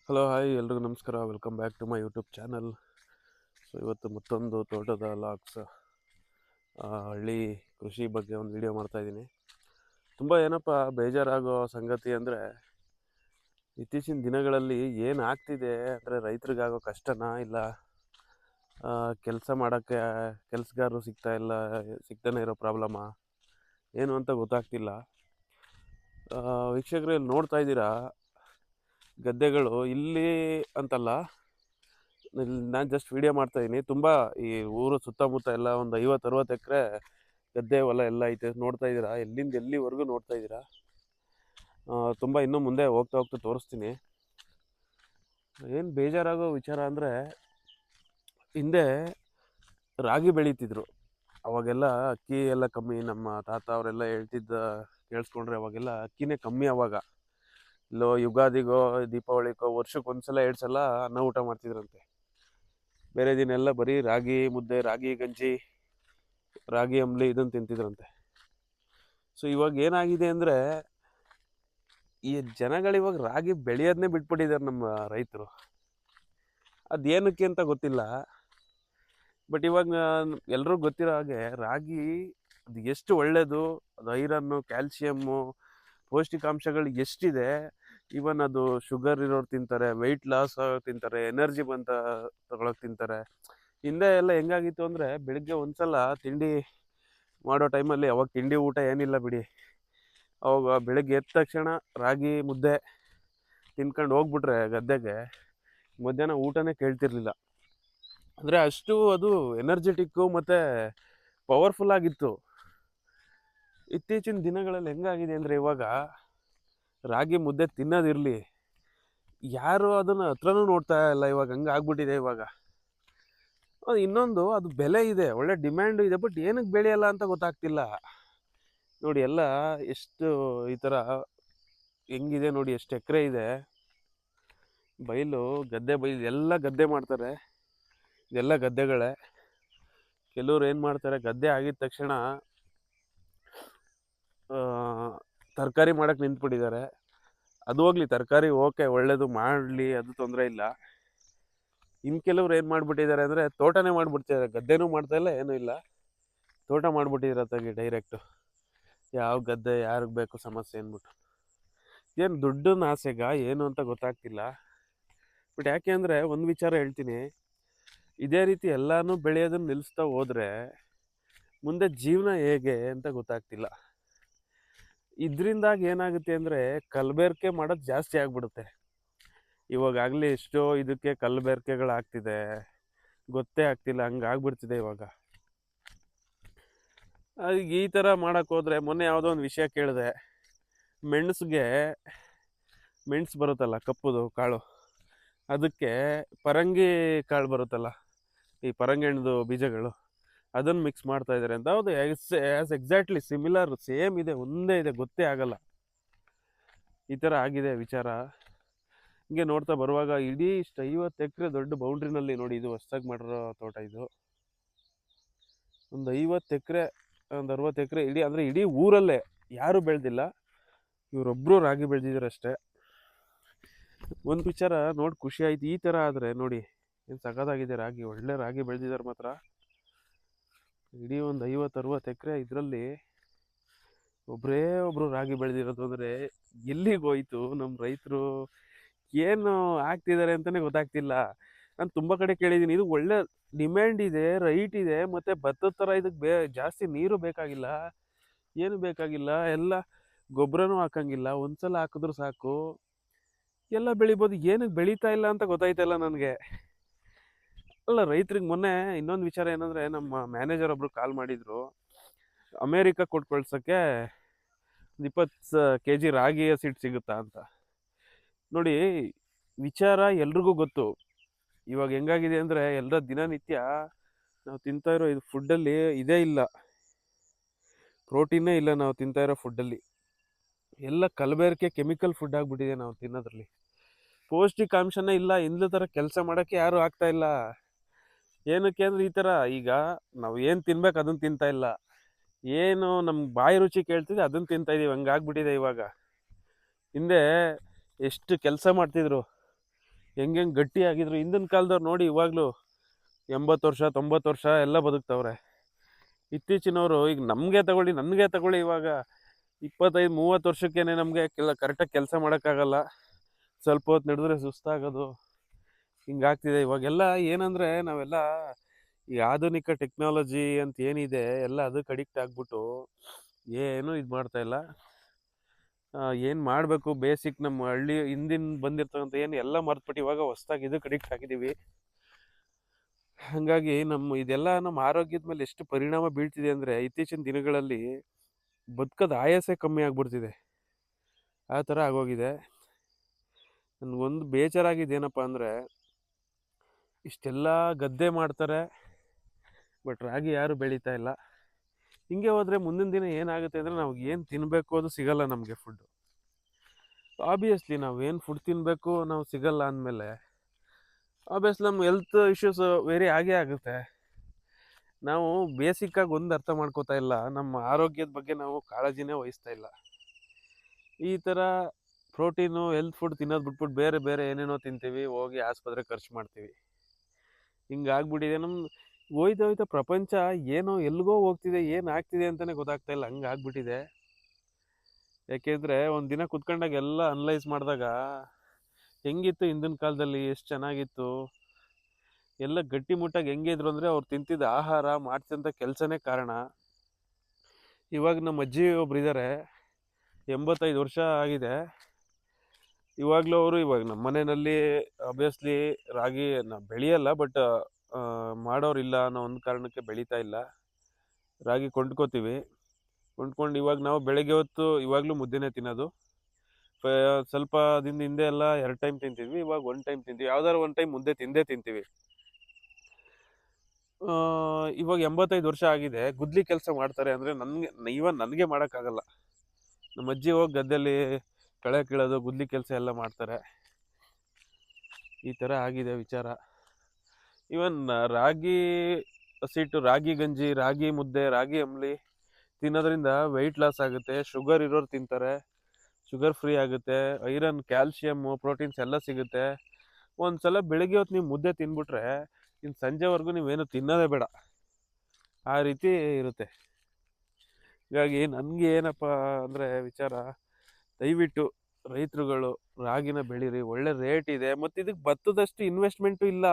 Hello hi ಎಲ್ರಿಗೂ ನಮಸ್ಕಾರ. Welcome back to my YouTube channel. So ಇವತ್ತು ಮತ್ತೊಂದು ತೋಟದ ಲಾಗ್ಸ್ ಹಳ್ಳಿ ಕೃಷಿ ಬಗ್ಗೆ ಒಂದು ವಿಡಿಯೋ ಮಾಡ್ತಾಯಿದ್ದೀನಿ. ತುಂಬ ಏನಪ್ಪ ಬೇಜಾರಾಗೋ ಸಂಗತಿ ಅಂದರೆ, ಇತ್ತೀಚಿನ ದಿನಗಳಲ್ಲಿ ಏನು ಆಗ್ತಿದೆ ಅಂದರೆ ರೈತರಿಗಾಗೋ ಕಷ್ಟನಾ ಇಲ್ಲ ಕೆಲಸ ಮಾಡೋಕ್ಕೆ ಕೆಲಸಗಾರರು ಸಿಗ್ತಾನೆ ಇರೋ ಪ್ರಾಬ್ಲಮಾ ಏನು ಅಂತ ಗೊತ್ತಾಗ್ತಿಲ್ಲ. ವೀಕ್ಷಕರು ಇಲ್ಲಿ ನೋಡ್ತಾ ಇದ್ದೀರಾ ಗದ್ದೆಗಳು, ಇಲ್ಲಿ ಅಂತಲ್ಲ, ನಾನು ಜಸ್ಟ್ ವಿಡಿಯೋ ಮಾಡ್ತಾಯಿದ್ದೀನಿ. ತುಂಬ ಈ ಊರು ಸುತ್ತಮುತ್ತ ಎಲ್ಲ ಒಂದು 50-60 ಎಕರೆ ಗದ್ದೆ ಹೊಲ ಎಲ್ಲ ಐತೆ. ನೋಡ್ತಾ ಇದ್ದೀರಾ, ಎಲ್ಲಿಂದ ಎಲ್ಲಿವರೆಗೂ ನೋಡ್ತಾ ಇದ್ದೀರಾ. ತುಂಬ ಇನ್ನೂ ಮುಂದೆ ಹೋಗ್ತಾ ಹೋಗ್ತಾ ತೋರಿಸ್ತೀನಿ. ಏನು ಬೇಜಾರಾಗೋ ವಿಚಾರ ಅಂದರೆ, ಹಿಂದೆ ರಾಗಿ ಬೆಳೀತಿದ್ರು. ಅವಾಗೆಲ್ಲ ಅಕ್ಕಿ ಎಲ್ಲ ಕಮ್ಮಿ. ನಮ್ಮ ತಾತ ಅವರೆಲ್ಲ ಕೇಳಿಸ್ಕೊಂಡ್ರೆ ಅವಾಗೆಲ್ಲ ಅಕ್ಕಿನೇ ಕಮ್ಮಿ. ಅವಾಗ ಇಲ್ಲೋ ಯುಗಾದಿಗೋ ದೀಪಾವಳಿಗೋ ವರ್ಷಕ್ಕೊಂದ್ಸಲ 2 ಸಲ ಅನ್ನ ಊಟ ಮಾಡ್ತಿದ್ರಂತೆ. ಬೇರೆ ದಿನ ಎಲ್ಲ ಬರೀ ರಾಗಿ ಮುದ್ದೆ, ರಾಗಿ ಗಂಜಿ, ರಾಗಿ ಅಂಬ್ಲಿ ಇದನ್ನು ತಿಂತಿದ್ರಂತೆ. ಸೊ ಇವಾಗ ಏನಾಗಿದೆ ಅಂದರೆ, ಈ ಜನಗಳಿವಾಗ ರಾಗಿ ಬೆಳೆಯೋದನ್ನೇ ಬಿಟ್ಬಿಟ್ಟಿದ್ದಾರೆ ನಮ್ಮ ರೈತರು. ಅದೇನಕ್ಕೆ ಅಂತ ಗೊತ್ತಿಲ್ಲ. ಬಟ್ ಇವಾಗ ಎಲ್ರಿಗೂ ಗೊತ್ತಿರೋ ಹಾಗೆ ರಾಗಿ ಅದು ಎಷ್ಟು ಒಳ್ಳೆಯದು, ಅದು ಐರನ್ನು, ಕ್ಯಾಲ್ಶಿಯಮ್ಮು, ಪೌಷ್ಟಿಕಾಂಶಗಳು ಎಷ್ಟಿದೆ. ಈವನ್ ಅದು ಶುಗರ್ ಇರೋರು ತಿಂತಾರೆ, ವೆಯ್ಟ್ ಲಾಸ್ ತಿಂತಾರೆ, ಎನರ್ಜಿ ಬಂತ ತಗೊಳಕ್ಕೆ ತಿಂತಾರೆ. ಹಿಂದೆ ಎಲ್ಲ ಹೆಂಗಾಗಿತ್ತು ಅಂದರೆ, ಬೆಳಿಗ್ಗೆ ಒಂದ್ಸಲ ತಿಂಡಿ ಮಾಡೋ ಟೈಮಲ್ಲಿ, ಅವಾಗ ತಿಂಡಿ ಊಟ ಏನಿಲ್ಲ ಬಿಡಿ, ಅವಾಗ ಬೆಳಗ್ಗೆ ಎದ್ದ ತಕ್ಷಣ ರಾಗಿ ಮುದ್ದೆ ತಿನ್ಕೊಂಡು ಹೋಗ್ಬಿಟ್ರೆ ಗದ್ದೆಗೆ, ಮಧ್ಯಾಹ್ನ ಊಟನೇ ಕೇಳ್ತಿರ್ಲಿಲ್ಲ. ಅಂದರೆ ಅಷ್ಟು ಅದು ಎನರ್ಜೆಟಿಕ್ಕು ಮತ್ತು ಪವರ್ಫುಲ್ ಆಗಿತ್ತು. ಇತ್ತೀಚಿನ ದಿನಗಳಲ್ಲಿ ಹೆಂಗಾಗಿದೆ ಅಂದರೆ, ಇವಾಗ ರಾಗಿ ಮುದ್ದೆ ತಿನ್ನೋದಿರಲಿ, ಯಾರು ಅದನ್ನು ಹತ್ರನೂ ನೋಡ್ತಾ ಇಲ್ಲ. ಇವಾಗ ಹಂಗೆ ಆಗ್ಬಿಟ್ಟಿದೆ. ಇವಾಗ ಇನ್ನೊಂದು, ಅದು ಬೆಲೆ ಇದೆ, ಒಳ್ಳೆ ಡಿಮ್ಯಾಂಡು ಇದೆ, ಬಟ್ ಏನಕ್ಕೆ ಬೆಳೆಯಲ್ಲ ಅಂತ ಗೊತ್ತಾಗ್ತಿಲ್ಲ. ನೋಡಿ ಎಲ್ಲ ಎಷ್ಟು ಈ ಥರ ಹೆಂಗಿದೆ ನೋಡಿ, ಎಷ್ಟು ಎಕರೆ ಇದೆ ಬೈಲು, ಬೈಲು ಎಲ್ಲ ಗದ್ದೆ ಮಾಡ್ತಾರೆ. ಇದೆಲ್ಲ ಗದ್ದೆಗಳೇ. ಕೆಲವ್ರು ಏನು ಮಾಡ್ತಾರೆ, ಗದ್ದೆ ಆಗಿದ ತಕ್ಷಣ ತರಕಾರಿ ಮಾಡೋಕ್ಕೆ ನಿಂತ್ಬಿಟ್ಟಿದ್ದಾರೆ. ಅದು ಹೋಗ್ಲಿ, ತರಕಾರಿ ಓಕೆ, ಒಳ್ಳೇದು, ಮಾಡಲಿ, ಅದು ತೊಂದರೆ ಇಲ್ಲ. ಇನ್ನು ಕೆಲವ್ರು ಏನು ಮಾಡಿಬಿಟ್ಟಿದ್ದಾರೆ ಅಂದರೆ, ತೋಟನೇ ಮಾಡಿಬಿಡ್ತಿದ್ದಾರೆ. ಗದ್ದೆನೂ ಮಾಡ್ತಾಯಿಲ್ಲ, ಏನೂ ಇಲ್ಲ, ತೋಟ ಮಾಡಿಬಿಟ್ಟಿದ್ದಾರೆ ಡೈರೆಕ್ಟು. ಯಾವ ಗದ್ದೆ ಯಾರಿಗೆ ಬೇಕು ಸಮಸ್ಯೆ ಅಂದ್ಬಿಟ್ಟು. ಏನು ದುಡ್ಡನ್ನ ಆಸೆಗ ಏನು ಅಂತ ಗೊತ್ತಾಗ್ತಿಲ್ಲ. ಬಟ್ ಯಾಕೆ ಅಂದರೆ, ಒಂದು ವಿಚಾರ ಹೇಳ್ತೀನಿ, ಇದೇ ರೀತಿ ಎಲ್ಲನೂ ಬೆಳೆಯೋದನ್ನು ನಿಲ್ಲಿಸ್ತಾ ಹೋದರೆ ಮುಂದೆ ಜೀವನ ಹೇಗೆ ಅಂತ ಗೊತ್ತಾಗ್ತಿಲ್ಲ. ಇದರಿಂದಾಗಿ ಏನಾಗುತ್ತೆ ಅಂದರೆ, ಕಲಬೆರಕೆ ಮಾಡೋದು ಜಾಸ್ತಿ ಆಗಿಬಿಡುತ್ತೆ. ಇವಾಗಲೇ ಎಷ್ಟೋ ಇದಕ್ಕೆ ಕಲಬೆರಕೆಗಳಾಗ್ತಿದೆ, ಗೊತ್ತೇ ಆಗ್ತಿಲ್ಲ, ಹಂಗಾಗ್ಬಿಡ್ತಿದೆ ಇವಾಗ. ಈಗ ಈ ಥರ ಮಾಡೋಕ್ಕೋದ್ರೆ, ಮೊನ್ನೆ ಯಾವುದೋ ಒಂದು ವಿಷಯ ಕೇಳಿದೆ, ಮೆಣಸು ಬರುತ್ತಲ್ಲ ಕಪ್ಪುದು ಕಾಳು, ಅದಕ್ಕೆ ಪರಂಗಿ ಕಾಳು ಬರುತ್ತಲ್ಲ, ಈ ಪರಂಗಿ ಹಣ್ಣದು ಬೀಜಗಳು, ಅದನ್ನು ಮಿಕ್ಸ್ ಮಾಡ್ತಾ ಇದ್ದಾರೆ ಅಂತ. ಹೌದು, ಆ್ಯಸ್ ಎಕ್ಸಾಕ್ಟ್ಲಿ ಸಿಮಿಲರ್, ಸೇಮ್ ಇದೆ, ಒಂದೇ ಇದೆ, ಗೊತ್ತೇ ಆಗಲ್ಲ. ಈ ಥರ ಆಗಿದೆ ವಿಚಾರ. ಹಿಂಗೆ ನೋಡ್ತಾ ಬರುವಾಗ ಇಡೀ ಇಷ್ಟು 50 ಎಕರೆ ದೊಡ್ಡ ಬೌಂಡ್ರಿನಲ್ಲಿ ನೋಡಿ, ಇದು ಹೊಸ್ದಾಗಿ ಮಾಡಿರೋ ತೋಟ. ಇದು ಒಂದು 50 ಎಕರೆ, ಒಂದು 60 ಎಕರೆ ಇಡೀ, ಅಂದರೆ ಇಡೀ ಊರಲ್ಲೇ ಯಾರೂ ಬೆಳೆದಿಲ್ಲ, ಇವರೊಬ್ಬರು ರಾಗಿ ಬೆಳೆದಿದ್ದಾರೆ ಅಷ್ಟೇ. ಒಂದು ವಿಚಾರ ನೋಡಿ ಖುಷಿ ಆಯ್ತು. ಈ ಥರ ಆದರೆ ನೋಡಿ, ಏನು ಸಖತ್ತಾಗಿದೆ ರಾಗಿ, ಒಳ್ಳೆ ರಾಗಿ ಬೆಳೆದಿದ್ದಾರೆ ಮಾತ್ರ. ಇಡೀ ಒಂದು 50-60 ಎಕರೆ ಇದರಲ್ಲಿ ಒಬ್ಬರೇ ಒಬ್ಬರು ರಾಗಿ ಬೆಳೆದಿರೋದು ಅಂದರೆ ಎಲ್ಲಿಗೆ ಹೋಯ್ತು ನಮ್ಮ ರೈತರು, ಏನು ಆಗ್ತಿದ್ದಾರೆ ಅಂತಲೇ ಗೊತ್ತಾಗ್ತಿಲ್ಲ. ನಾನು ತುಂಬ ಕಡೆ ಕೇಳಿದ್ದೀನಿ, ಇದು ಒಳ್ಳೆ ಡಿಮ್ಯಾಂಡ್ ಇದೆ, ರೈಟ್ ಇದೆ, ಮತ್ತು ಭತ್ತದ ಥರ ಇದಕ್ಕೆ ಜಾಸ್ತಿ ನೀರು ಬೇಕಾಗಿಲ್ಲ, ಏನು ಬೇಕಾಗಿಲ್ಲ, ಎಲ್ಲ ಗೊಬ್ಬರನೂ ಹಾಕಂಗಿಲ್ಲ, ಒಂದ್ಸಲ ಹಾಕಿದ್ರು ಸಾಕು, ಎಲ್ಲ ಬೆಳಿಬೋದು. ಏನಕ್ಕೆ ಬೆಳೀತಾ ಇಲ್ಲ ಅಂತ ಗೊತ್ತಾಯ್ತಲ್ಲ ನನಗೆ. ಅಲ್ಲ, ರೈತರಿಗೆ ಮೊನ್ನೆ ಇನ್ನೊಂದು ವಿಚಾರ ಏನಂದರೆ, ನಮ್ಮ ಮ್ಯಾನೇಜರ್ ಒಬ್ಬರು ಕಾಲ್ ಮಾಡಿದರು, ಅಮೇರಿಕಾ ಕೊಟ್ಟು ಕಳ್ಸೋಕ್ಕೆ 20 kg ರಾಗಿ ಸೀಡ್ ಸಿಗುತ್ತಾ ಅಂತ. ನೋಡಿ, ವಿಚಾರ ಎಲ್ರಿಗೂ ಗೊತ್ತು. ಇವಾಗ ಹೆಂಗಾಗಿದೆ ಅಂದರೆ, ಎಲ್ಲರ ದಿನನಿತ್ಯ ನಾವು ತಿಂತಾ ಇರೋ ಇದು ಫುಡ್ಡಲ್ಲಿ ಇದೇ ಇಲ್ಲ, ಪ್ರೋಟೀನೇ ಇಲ್ಲ ನಾವು ತಿಂತಾ ಇರೋ ಫುಡ್ಡಲ್ಲಿ. ಎಲ್ಲ ಕಲಬೆರಕೆ, ಕೆಮಿಕಲ್ ಫುಡ್ ಆಗಿಬಿಟ್ಟಿದೆ ನಾವು ತಿನ್ನೋದ್ರಲ್ಲಿ. ಪೌಷ್ಟಿಕಾಂಶನೇ ಇಲ್ಲ. ಇಂದು ಥರ ಕೆಲಸ ಮಾಡೋಕ್ಕೆ ಯಾರೂ ಆಗ್ತಾ ಇಲ್ಲ. ಏನಕ್ಕೆ ಅಂದರೆ, ಈ ಥರ ಈಗ ನಾವು ಏನು ತಿನ್ಬೇಕು ಅದನ್ನು ತಿಂತಾ ಇಲ್ಲ, ಏನು ನಮ್ಗೆ ಬಾಯಿ ರುಚಿ ಕೇಳ್ತಿದೆ ಅದನ್ನು ತಿಂತಾ ಇದ್ದೀವಿ, ಹಂಗಾಗ್ಬಿಟ್ಟಿದೆ ಇವಾಗ. ಹಿಂದೆ ಎಷ್ಟು ಕೆಲಸ ಮಾಡ್ತಿದ್ರು, ಹೆಂಗೆ ಗಟ್ಟಿ ಆಗಿದ್ರು. ಹಿಂದಿನ ಕಾಲದವ್ರು ನೋಡಿ ಇವಾಗಲೂ 80 ವರ್ಷ 90 ವರ್ಷ ಎಲ್ಲ ಬದುಕ್ತವ್ರೆ. ಇತ್ತೀಚಿನವರು ಈಗ ನಮಗೆ ತಗೊಳ್ಳಿ, ನನಗೆ ತಗೊಳ್ಳಿ, ಇವಾಗ 25-30 ವರ್ಷಕ್ಕೇನೆ ನಮಗೆ ಕರೆಕ್ಟಾಗಿ ಕೆಲಸ ಮಾಡೋಕ್ಕಾಗಲ್ಲ. ಸ್ವಲ್ಪ ಹೊತ್ತು ನಡೆದ್ರೆ ಸುಸ್ತಾಗೋದು, ಹಿಂಗಾಗ್ತಿದೆ ಇವಾಗೆಲ್ಲ. ಏನಂದರೆ ನಾವೆಲ್ಲ ಈ ಆಧುನಿಕ ಟೆಕ್ನಾಲಜಿ ಅಂತ ಏನಿದೆ ಎಲ್ಲ ಅದಕ್ಕೆ ಅಡಿಕ್ಟ್ ಆಗ್ಬಿಟ್ಟು ಏನು ಇದು ಮಾಡ್ತಾ ಇಲ್ಲ. ಏನು ಮಾಡಬೇಕು ಬೇಸಿಕ್ ನಮ್ಮ ಹಳ್ಳಿ ಹಿಂದಿನ ಬಂದಿರ್ತಕ್ಕಂಥ ಏನು ಎಲ್ಲ ಮರ್ತ್ಬಿಟ್ಟು ಇವಾಗ ಹೊಸ್ದಾಗಿ ಇದಕ್ಕೆ ಅಡಿಕ್ಟ್ ಆಗಿದ್ದೀವಿ. ಹಾಗಾಗಿ ಇದೆಲ್ಲ ನಮ್ಮ ಆರೋಗ್ಯದ ಮೇಲೆ ಎಷ್ಟು ಪರಿಣಾಮ ಬೀಳ್ತಿದೆ ಅಂದರೆ ಇತ್ತೀಚಿನ ದಿನಗಳಲ್ಲಿ ಬದುಕೋದು ಆಯಾಸೆ ಕಮ್ಮಿ ಆಗ್ಬಿಡ್ತಿದೆ. ಆ ಥರ ಆಗೋಗಿದೆ. ನನಗೊಂದು ಬೇಜಾರಾಗಿದ್ದೇನಪ್ಪ ಅಂದರೆ ಇಷ್ಟೆಲ್ಲ ಗದ್ದೆ ಮಾಡ್ತಾರೆ, ಬಟ್ ರಾಗಿ ಯಾರು ಬೆಳೀತಾ ಇಲ್ಲ. ಹಿಂಗೆ ಹೋದರೆ ಮುಂದಿನ ದಿನ ಏನಾಗುತ್ತೆ ಅಂದರೆ ನಾವು ಏನು ತಿನ್ನಬೇಕು ಅದು ಸಿಗಲ್ಲ ನಮಗೆ ಫುಡ್ಡು. ಆಬ್ವಿಯಸ್ಲಿ ನಾವು ಏನು ಫುಡ್ ತಿನ್ನಬೇಕು ನಾವು ಸಿಗಲ್ಲ ಅಂದಮೇಲೆ ಆಬ್ವಿಯಸ್ಲಿ ನಮ್ಮ ಹೆಲ್ತ್ ಇಶ್ಯೂಸ್ ವೇರಿ ಆಗೇ ಆಗುತ್ತೆ. ನಾವು ಬೇಸಿಕ್ಕಾಗಿ ಒಂದು ಅರ್ಥ ಮಾಡ್ಕೋತಾ ಇಲ್ಲ, ನಮ್ಮ ಆರೋಗ್ಯದ ಬಗ್ಗೆ ನಾವು ಕಾಳಜಿನೇ ವಹಿಸ್ತಾ ಇಲ್ಲ. ಈ ಥರ ಪ್ರೋಟೀನು ಹೆಲ್ತ್ ಫುಡ್ ತಿನ್ನೋದು ಬಿಟ್ಬಿಟ್ಟು ಬೇರೆ ಬೇರೆ ಏನೇನೋ ತಿಂತೀವಿ, ಹೋಗಿ ಆಸ್ಪತ್ರೆ ಖರ್ಚು ಮಾಡ್ತೀವಿ. ಹಿಂಗಾಗ್ಬಿಟ್ಟಿದೆ ಹೋಯ್ತಾ ಪ್ರಪಂಚ ಏನೋ ಎಲ್ಲಿಗೋ ಹೋಗ್ತಿದೆ, ಏನು ಆಗ್ತಿದೆ ಅಂತಲೇ ಗೊತ್ತಾಗ್ತಾ ಇಲ್ಲ, ಹಂಗಾಗ್ಬಿಟ್ಟಿದೆ. ಯಾಕೆಂದರೆ ಒಂದು ದಿನ ಕುತ್ಕೊಂಡಾಗ ಎಲ್ಲ ಅನಲೈಸ್ ಮಾಡಿದಾಗ ಹೆಂಗಿತ್ತು ಹಿಂದಿನ ಕಾಲದಲ್ಲಿ, ಎಷ್ಟು ಚೆನ್ನಾಗಿತ್ತು, ಎಲ್ಲ ಗಟ್ಟಿಮುಟ್ಟಾಗಿ ಹೆಂಗಿದ್ರು ಅಂದರೆ ಅವ್ರು ತಿಂತಿದ್ದ ಆಹಾರ ಮಾಡ್ತಿದ್ದಂಥ ಕೆಲಸನೇ ಕಾರಣ. ಇವಾಗ ನಮ್ಮ ಅಜ್ಜಿ ಒಬ್ರು ಇದ್ದಾರೆ, 85 ವರ್ಷ ಆಗಿದೆ. ಇವಾಗಲೂ ಅವರು ಇವಾಗ ನಮ್ಮ ಮನೆಯಲ್ಲಿ ಆಬ್ವಿಯಸ್ಲಿ ರಾಗಿ ಬೆಳೆಯಲ್ಲ, ಬಟ್ ಮಾಡೋರಿಲ್ಲ ಅನ್ನೋ ಒಂದು ಕಾರಣಕ್ಕೆ ಬೆಳೀತಾ ಇಲ್ಲ. ರಾಗಿ ಕೊಂಡ್ಕೋತೀವಿ. ಕೊಂಡ್ಕೊಂಡು ಇವಾಗ ನಾವು ಬೆಳಗ್ಗೆ ಹೊತ್ತು ಇವಾಗಲೂ ಮುದ್ದೆನೇ ತಿನ್ನೋದು. ಸ್ವಲ್ಪ ದಿನದ ಹಿಂದೆ ಎಲ್ಲ 2 ಟೈಮ್ ತಿಂತಿದ್ವಿ, ಇವಾಗ 1 ಟೈಮ್ ತಿಂತೀವಿ. ಯಾವ್ದಾದ್ರು 1 ಟೈಮ್ ಮುದ್ದೆ ತಿಂತೀವಿ. ಇವಾಗ 85 ವರ್ಷ ಆಗಿದೆ. ಗುದ್ಲಿ ಕೆಲಸ ಮಾಡ್ತಾರೆ ಅಂದರೆ ನನಗೆ ಮಾಡೋಕ್ಕಾಗಲ್ಲ. ನಮ್ಮ ಅಜ್ಜಿ ಹೋಗಿ ಗದ್ದೆಯಲ್ಲಿ ಕಳೆ ಕೀಳೋದು, ಗುದ್ಲಿ ಕೆಲಸ ಎಲ್ಲ ಮಾಡ್ತಾರೆ. ಈ ಥರ ಆಗಿದೆ ವಿಚಾರ. ಇವನ್ ರಾಗಿ ಹಸಿಟ್ಟು, ರಾಗಿ ಗಂಜಿ, ರಾಗಿ ಮುದ್ದೆ, ರಾಗಿ ಅಂಬ್ಲಿ ತಿನ್ನೋದ್ರಿಂದ ವೆಯ್ಟ್ ಲಾಸ್ ಆಗುತ್ತೆ. ಶುಗರ್ ಇರೋರು ತಿಂತಾರೆ, ಶುಗರ್ ಫ್ರೀ ಆಗುತ್ತೆ. ಐರನ್, ಕ್ಯಾಲ್ಶಿಯಮ್ಮು, ಪ್ರೋಟೀನ್ಸ್ ಎಲ್ಲ ಸಿಗುತ್ತೆ. ಒಂದು ಸಲ ಬೆಳಗ್ಗೆ ಹೊತ್ತು ನೀವು ಮುದ್ದೆ ತಿಂದ್ಬಿಟ್ರೆ ಇನ್ನು ಸಂಜೆವರೆಗೂ ನೀವೇನು ತಿನ್ನೋದೇ ಬೇಡ, ಆ ರೀತಿ ಇರುತ್ತೆ. ಹೀಗಾಗಿ ನನಗೆ ಏನಪ್ಪ ಅಂದರೆ ವಿಚಾರ, ದಯವಿಟ್ಟು ರೈತರುಗಳು ರಾಗಿನ ಬೆಳೀರಿ, ಒಳ್ಳೆ ರೇಟ್ ಇದೆ. ಮತ್ತು ಇದಕ್ಕೆ ಭತ್ತದಷ್ಟು ಇನ್ವೆಸ್ಟ್ಮೆಂಟು ಇಲ್ಲ.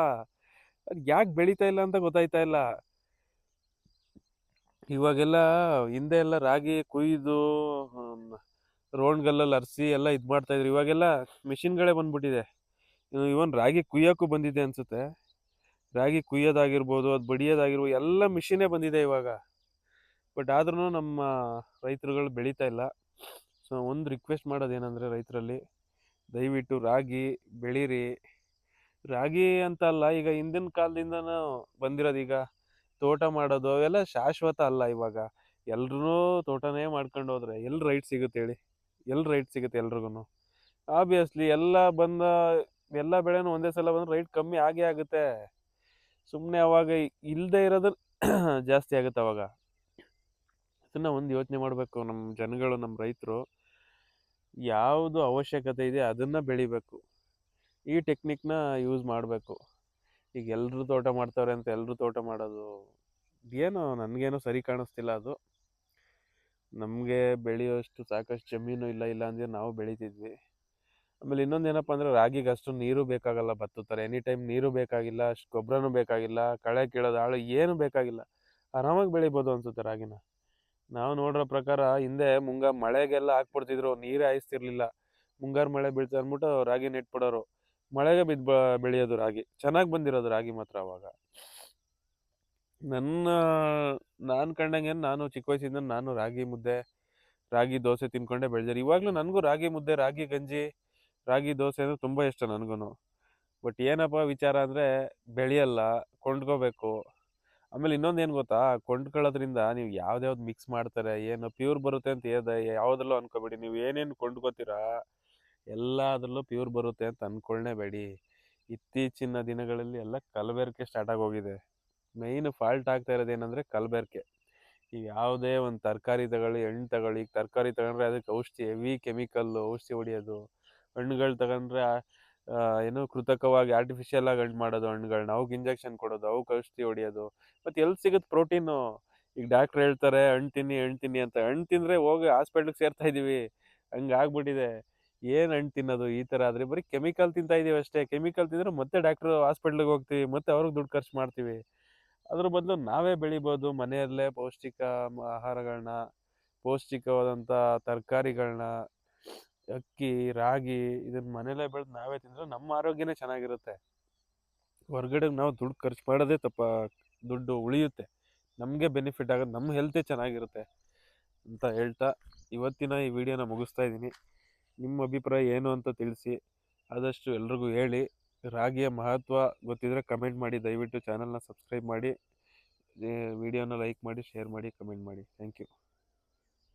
ಅದು ಯಾಕೆ ಬೆಳೀತಾ ಇಲ್ಲ ಅಂತ ಗೊತ್ತಾಯ್ತಾ ಇಲ್ಲ. ಇವಾಗೆಲ್ಲ ಹಿಂದೆ ಎಲ್ಲ ರಾಗಿ ಕುಯ್ದು ರೋಣ್ಗಲ್ಲಲ್ಲಿ ಅರಿಸಿ ಎಲ್ಲ ಇದು ಮಾಡ್ತಾಯಿದ್ರು. ಇವಾಗೆಲ್ಲ ಮಿಷಿನ್ಗಳೇ ಬಂದ್ಬಿಟ್ಟಿದೆ. ಇವನ್ ರಾಗಿ ಕುಯ್ಯೋಕ್ಕೂ ಬಂದಿದೆ ಅನಿಸುತ್ತೆ. ರಾಗಿ ಕುಯ್ಯೋದಾಗಿರ್ಬೋದು, ಅದು ಬಡಿಯೋದಾಗಿರ್ಬೋದು, ಎಲ್ಲ ಮಿಷಿನೇ ಬಂದಿದೆ ಇವಾಗ. ಬಟ್ ಆದ್ರೂ ನಮ್ಮ ರೈತರುಗಳು ಬೆಳೀತಾ ಇಲ್ಲ. ಸೊ ಒಂದು ರಿಕ್ವೆಸ್ಟ್ ಮಾಡೋದೇನೆಂದರೆ ರೈತರಲ್ಲಿ, ದಯವಿಟ್ಟು ರಾಗಿ ಬೆಳೀರಿ. ರಾಗಿ ಅಂತ ಅಲ್ಲ, ಈಗ ಹಿಂದಿನ ಕಾಲದಿಂದನೂ ಬಂದಿರೋದು. ಈಗ ತೋಟ ಮಾಡೋದು ಅವೆಲ್ಲ ಶಾಶ್ವತ ಅಲ್ಲ. ಇವಾಗ ಎಲ್ರೂ ತೋಟನೇ ಮಾಡ್ಕೊಂಡು ಹೋದ್ರೆ ಎಲ್ಲಿ ರೈಟ್ ಸಿಗುತ್ತೆ ಹೇಳಿ? ಎಲ್ಲಿ ರೈಟ್ ಸಿಗುತ್ತೆ ಎಲ್ರಿಗೂ? ಆಬ್ವಿಯಸ್ಲಿ ಎಲ್ಲ ಬೆಳೆನೂ ಒಂದೇ ಸಲ ಬಂದ್ರೆ ರೈಟ್ ಕಮ್ಮಿ ಆಗೇ ಆಗುತ್ತೆ. ಸುಮ್ಮನೆ ಅವಾಗ ಇಲ್ಲದೆ ಇರೋದು ಜಾಸ್ತಿ ಆಗುತ್ತೆ ಅವಾಗ. ಅದನ್ನು ಒಂದು ಯೋಚನೆ ಮಾಡಬೇಕು ನಮ್ಮ ಜನಗಳು, ನಮ್ಮ ರೈತರು. ಯಾವುದು ಅವಶ್ಯಕತೆ ಇದೆ ಅದನ್ನು ಬೆಳಿಬೇಕು, ಈ ಟೆಕ್ನಿಕ್ನ ಯೂಸ್ ಮಾಡಬೇಕು. ಈಗ ಎಲ್ಲರೂ ತೋಟ ಮಾಡ್ತಾರೆ ಅಂತ ಎಲ್ಲರೂ ತೋಟ ಮಾಡೋದು ಏನೋ ನನಗೇನೋ ಸರಿ ಕಾಣಿಸ್ತಿಲ್ಲ. ಅದು ನಮಗೆ ಬೆಳೆಯೋಷ್ಟು ಸಾಕಷ್ಟು ಜಮೀನು ಇಲ್ಲ ಅಂದರೆ ನಾವು ಬೆಳಿತಿದ್ವಿ. ಆಮೇಲೆ ಇನ್ನೊಂದು ಏನಪ್ಪ ಅಂದರೆ ರಾಗಿಗೆ ಅಷ್ಟು ನೀರು ಬೇಕಾಗಲ್ಲ. ಭತ್ತದ ಥರ ಎನಿ ಟೈಮ್ ನೀರು ಬೇಕಾಗಿಲ್ಲ, ಅಷ್ಟು ಗೊಬ್ಬರನೂ ಬೇಕಾಗಿಲ್ಲ, ಕಳೆ ಕೀಳೋದು ಆಳು ಏನು ಬೇಕಾಗಿಲ್ಲ, ಆರಾಮಾಗಿ ಬೆಳಿಬೋದು ಅನಿಸುತ್ತೆ ರಾಗಿನ. ನಾವು ನೋಡಿರೋ ಪ್ರಕಾರ ಹಿಂದೆ ಮಳೆಗೆಲ್ಲ ಹಾಕ್ಬಿಡ್ತಿದ್ರು, ನೀರೇ ಹಾಯಿಸ್ತಿರ್ಲಿಲ್ಲ. ಮುಂಗಾರು ಮಳೆ ಬೀಳ್ತಾ ಅಂದ್ಬಿಟ್ಟು ರಾಗಿ ನೆಟ್ಬಿಡೋರು, ಮಳೆಗೆ ಬಿದ್ದು ಬೆಳೆಯೋದು ರಾಗಿ. ಚೆನ್ನಾಗಿ ಬಂದಿರೋದು ರಾಗಿ ಮಾತ್ರ ಅವಾಗ. ನಾನು ಕಂಡಂಗೆ ನಾನು ಚಿಕ್ಕ ವಯಸ್ಸಿಂದ ನಾನು ರಾಗಿ ಮುದ್ದೆ, ರಾಗಿ ದೋಸೆ ತಿನ್ಕೊಂಡೇ ಬೆಳೆದಿರಿ. ಇವಾಗಲೂ ನನಗೂ ರಾಗಿ ಮುದ್ದೆ, ರಾಗಿ ಗಂಜಿ, ರಾಗಿ ದೋಸೆ ಅಂದರೆ ತುಂಬ ಇಷ್ಟ ನನಗೂ. ಬಟ್ ಏನಪ್ಪ ವಿಚಾರ ಅಂದರೆ ಬೆಳೆಯಲ್ಲ, ಕೊಂಡ್ಕೋಬೇಕು. ಆಮೇಲೆ ಇನ್ನೊಂದು ಏನು ಗೊತ್ತಾ, ಕೊಂಡ್ಕೊಳ್ಳೋದ್ರಿಂದ ನೀವು ಯಾವ್ದು ಮಿಕ್ಸ್ ಮಾಡ್ತಾರೆ, ಏನು ಪ್ಯೂರ್ ಬರುತ್ತೆ ಅಂತ ಯಾವುದ್ರಲ್ಲೂ ಅನ್ಕೋಬೇಡಿ. ನೀವು ಏನೇನು ಕೊಂಡ್ಕೋತೀರಾ ಎಲ್ಲದರಲ್ಲೂ ಪ್ಯೂರ್ ಬರುತ್ತೆ ಅಂತ ಅಂದ್ಕೊಳ್ಳೇಬೇಡಿ. ಇತ್ತೀಚಿನ ದಿನಗಳಲ್ಲಿ ಎಲ್ಲ ಕಲಬೆರಕೆ ಸ್ಟಾರ್ಟ್ ಆಗೋಗಿದೆ. ಮೇಯ್ನ್ ಫಾಲ್ಟ್ ಆಗ್ತಾ ಇರೋದು ಏನಂದರೆ ಕಲಬೆರಕೆ. ಈಗ ಯಾವುದೇ ಒಂದು ತರಕಾರಿ ತಗೊಳ್ಳಿ, ಹಣ್ಣು ತಗೊಳ್ಳಿ. ಈಗ ತರಕಾರಿ ತಗೊಂಡ್ರೆ ಅದಕ್ಕೆ ಔಷಧಿ, ಹೆವಿ ಕೆಮಿಕಲ್ಲು ಔಷಧಿ ಹೊಡಿಯೋದು. ಹಣ್ಣುಗಳು ತಗೊಂಡ್ರೆ ಏನು ಕೃತಕವಾಗಿ ಆರ್ಟಿಫಿಷಿಯಲ್ ಆಗಿ ಹಣ್ಣು ಮಾಡೋದು ಹಣ್ಣುಗಳನ್ನ, ಅವಕ್ಕೆ ಇಂಜೆಕ್ಷನ್ ಕೊಡೋದು, ಅವಕ್ಕೆ ಔಷಧಿ ಹೊಡಿಯೋದು. ಮತ್ತು ಎಲ್ಲಿ ಸಿಗುತ್ತೆ ಪ್ರೋಟೀನು? ಈಗ ಡಾಕ್ಟ್ರ್ ಹೇಳ್ತಾರೆ ಹಣ್ಣು ತಿನ್ನಿ ಹಣ್ಣು ತಿನ್ನಿ ಅಂತ. ಹಣ್ಣು ತಿಂದರೆ ಹೋಗಿ ಹಾಸ್ಪಿಟ್ಲಿಗೆ ಸೇರ್ತಾ ಇದ್ದೀವಿ, ಹಂಗೆ ಆಗ್ಬಿಟ್ಟಿದೆ. ಏನು ಹಣ್ಣು ತಿನ್ನೋದು ಈ ಥರ ಆದರೆ? ಬರೀ ಕೆಮಿಕಲ್ ತಿಂತಾ ಇದ್ದೀವಿ ಅಷ್ಟೇ. ಕೆಮಿಕಲ್ ತಿಂದರೆ ಮತ್ತೆ ಡಾಕ್ಟ್ರು ಹಾಸ್ಪಿಟ್ಲಿಗೆ ಹೋಗ್ತೀವಿ, ಮತ್ತೆ ಅವ್ರಿಗೆ ದುಡ್ಡು ಖರ್ಚು ಮಾಡ್ತೀವಿ. ಅದ್ರ ಬದಲು ನಾವೇ ಬೆಳಿಬೋದು ಮನೆಯಲ್ಲೇ ಪೌಷ್ಟಿಕ ಆಹಾರಗಳನ್ನ, ಪೌಷ್ಟಿಕವಾದಂಥ ತರಕಾರಿಗಳನ್ನ, ಅಕ್ಕಿ, ರಾಗಿ ಇದನ್ನ ಮನೇಲೇ ಬೆಳೆದು ನಾವೇ ತಿಂದರೆ ನಮ್ಮ ಆರೋಗ್ಯನೇ ಚೆನ್ನಾಗಿರುತ್ತೆ. ಹೊರಗಡೆ ನಾವು ದುಡ್ಡು ಖರ್ಚು ಮಾಡೋದೇ ದುಡ್ಡು ಉಳಿಯುತ್ತೆ, ನಮಗೆ ಬೆನಿಫಿಟ್ ಆಗೋದು, ನಮ್ಮ ಹೆಲ್ತೇ ಚೆನ್ನಾಗಿರುತ್ತೆ ಅಂತ ಹೇಳ್ತಾ ಇವತ್ತಿನ ಈ ವಿಡಿಯೋನ ಮುಗಿಸ್ತಾ ಇದ್ದೀನಿ. ನಿಮ್ಮ ಅಭಿಪ್ರಾಯ ಏನು ಅಂತ ತಿಳಿಸಿ. ಆದಷ್ಟು ಎಲ್ರಿಗೂ ಹೇಳಿ. ರಾಗಿಯ ಮಹತ್ವ ಗೊತ್ತಿದ್ರೆ ಕಮೆಂಟ್ ಮಾಡಿ. ದಯವಿಟ್ಟು ಚಾನಲ್ನ ಸಬ್ಸ್ಕ್ರೈಬ್ ಮಾಡಿ, ವಿಡಿಯೋನ ಲೈಕ್ ಮಾಡಿ, ಶೇರ್ ಮಾಡಿ, ಕಮೆಂಟ್ ಮಾಡಿ. Thank you.